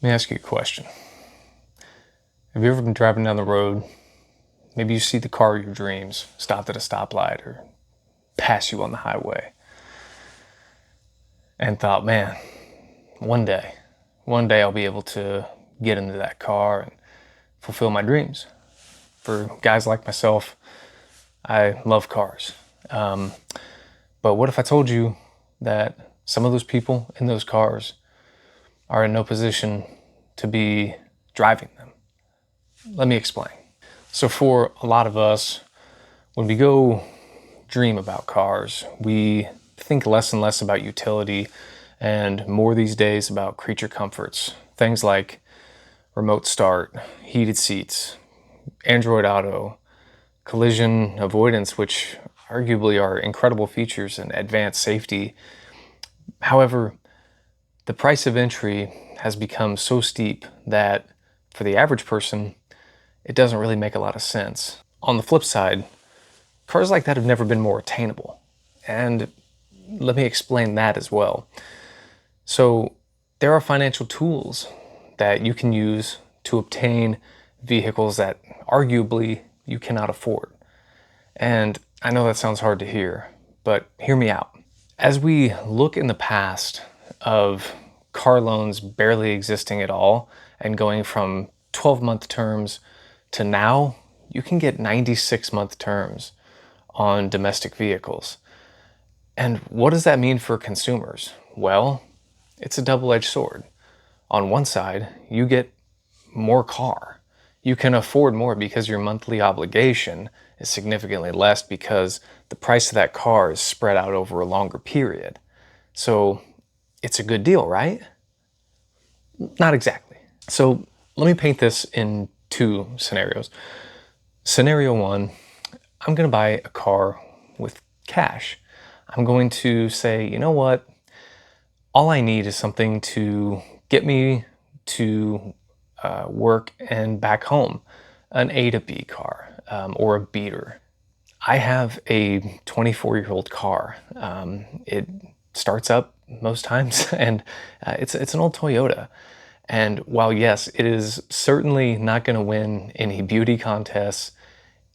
Let me ask you a question. Have you ever been driving down the road? Maybe you see the car of your dreams stopped at a stoplight or pass you on the highway and thought, man, one day I'll be able to get into that car and fulfill my dreams. For guys like myself, I love cars. But what if I told you that some of those people in those cars are in no position to be driving them? Let me explain. So for a lot of us, when we go dream about cars, we think less and less about utility and more these days about creature comforts. Things like remote start, heated seats, Android Auto, collision avoidance, which arguably are incredible features and advanced safety. However, the price of entry has become so steep that for the average person, it doesn't really make a lot of sense. On the flip side, cars like that have never been more attainable. And let me explain that as well. So there are financial tools that you can use to obtain vehicles that arguably you cannot afford. And I know that sounds hard to hear, but hear me out. As we look in the past of car loans barely existing at all and going from 12-month terms to now, you can get 96-month terms on domestic vehicles. And what does that mean for consumers? Well, it's a double-edged sword. On one side, you get more car. You can afford more because your monthly obligation is significantly less because the price of that car is spread out over a longer period. So it's a good deal, right? Not exactly. So let me paint this in two scenarios. Scenario one, I'm going to buy a car with cash. I'm going to say, you know what? All I need is something to get me to work and back home, an A to B car or a beater. I have a 24-year-old car. It starts up most times, and it's an old Toyota. And while yes, it is certainly not going to win any beauty contests,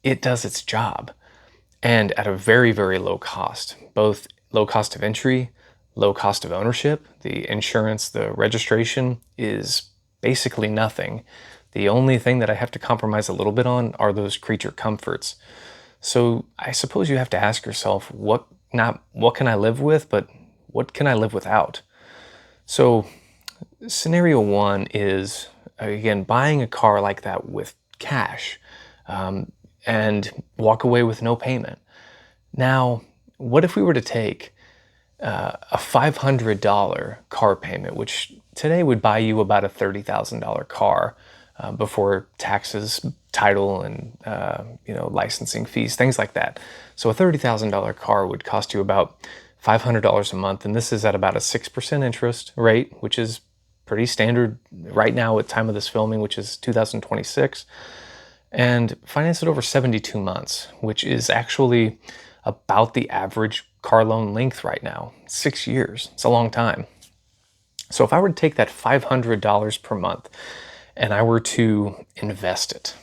it does its job. And at a very, very low cost, both low cost of entry, low cost of ownership. The insurance, the registration is basically nothing. The only thing that I have to compromise a little bit on are those creature comforts. So I suppose you have to ask yourself, not what can I live with, but what can I live without? So scenario one is, again, buying a car like that with cash and walk away with no payment. Now, what if we were to take a $500 car payment, which today would buy you about a $30,000 car before taxes, title, and licensing fees, things like that. So a $30,000 car would cost you about $500 a month, and this is at about a 6% interest rate, which is pretty standard right now at time of this filming, which is 2026, and finance it over 72 months, which is actually about the average car loan length right now. 6 years. It's a long time. So if I were to take that $500 per month and I were to invest it,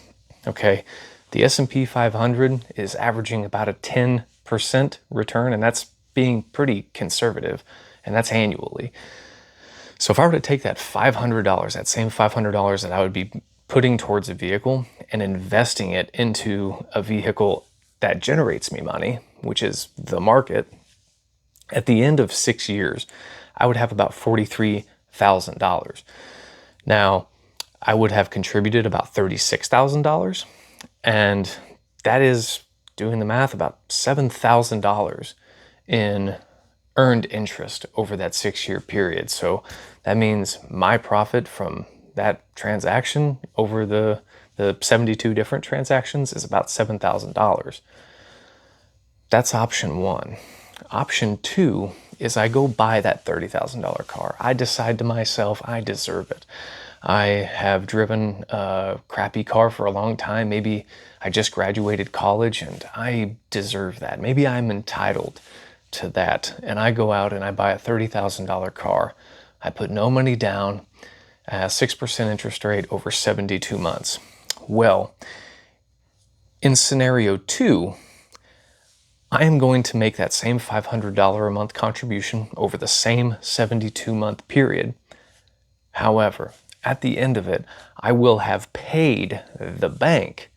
okay, the S&P 500 is averaging about a 10% return, and that's being pretty conservative, and that's annually. So if I were to take that $500, that same $500 that I would be putting towards a vehicle and investing it into a vehicle that generates me money, which is the market, at the end of 6 years, I would have about $43,000. Now, I would have contributed about $36,000, and that is, doing the math, about $7,000 in earned interest over that 6-year period. So that means my profit from that transaction over the 72 different transactions is about $7,000. That's option one. Option two is I go buy that $30,000 car. I decide to myself, I deserve it. I have driven a crappy car for a long time. Maybe I just graduated college and I deserve that. Maybe I'm entitled to that. And I go out and I buy a $30,000 car. I put no money down. 6% interest rate over 72 months. Well, in scenario 2, I am going to make that same $500 a month contribution over the same 72-month period. However, at the end of it, I will have paid the bank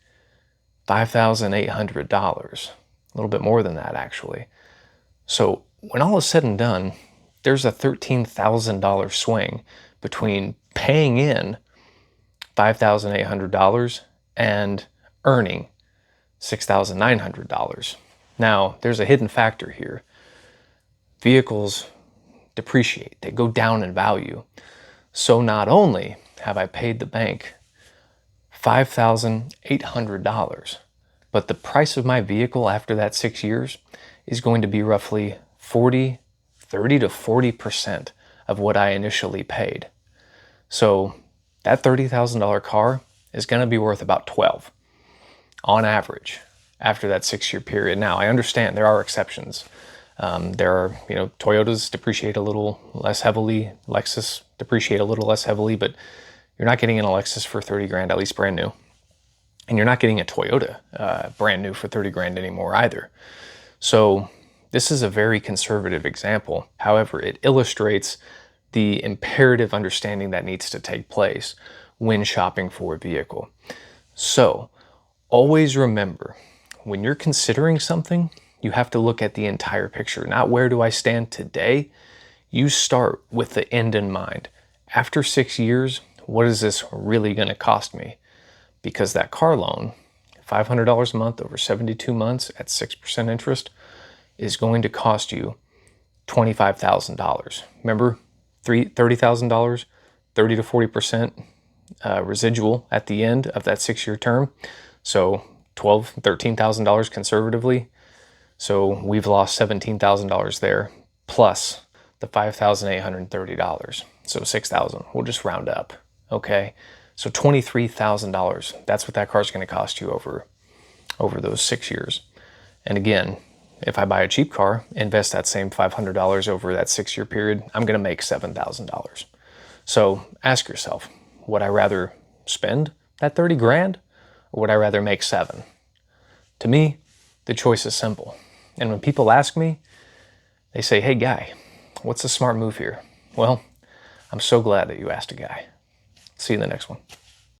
$5,800, a little bit more than that actually. So when all is said and done, there's a $13,000 swing between paying in $5,800 and earning $6,900. Now, there's a hidden factor here. Vehicles depreciate, they go down in value. So not only have I paid the bank $5,800, but the price of my vehicle after that 6 years is going to be roughly 30 to 40% of what I initially paid. So that $30,000 car is going to be worth about 12 on average after that 6-year period. Now, I understand there are exceptions. There are, Toyotas depreciate a little less heavily, Lexus depreciate a little less heavily, but you're not getting an Lexus for 30 grand, at least brand new. And you're not getting a Toyota brand new for 30 grand anymore either. So this is a very conservative example. However, it illustrates the imperative understanding that needs to take place when shopping for a vehicle. So always remember, when you're considering something, you have to look at the entire picture, not where do I stand today. You start with the end in mind. After 6 years, what is this really going to cost me? Because that car loan, $500 a month over 72 months at 6% interest, is going to cost you $25,000. Remember, $30,000, 30 to 40% residual at the end of that 6-year term. So $13,000 conservatively. So we've lost $17,000 there, plus the $5,830. So $6,000, we'll just round up, okay? So $23,000, that's what that car's gonna cost you over those 6 years. And again, if I buy a cheap car, invest that same $500 over that 6-year period, I'm gonna make $7,000. So ask yourself, would I rather spend that 30 grand or would I rather make 7? To me, the choice is simple. And when people ask me, they say, hey guy, what's the smart move here? Well, I'm so glad that you asked a guy. See you in the next one.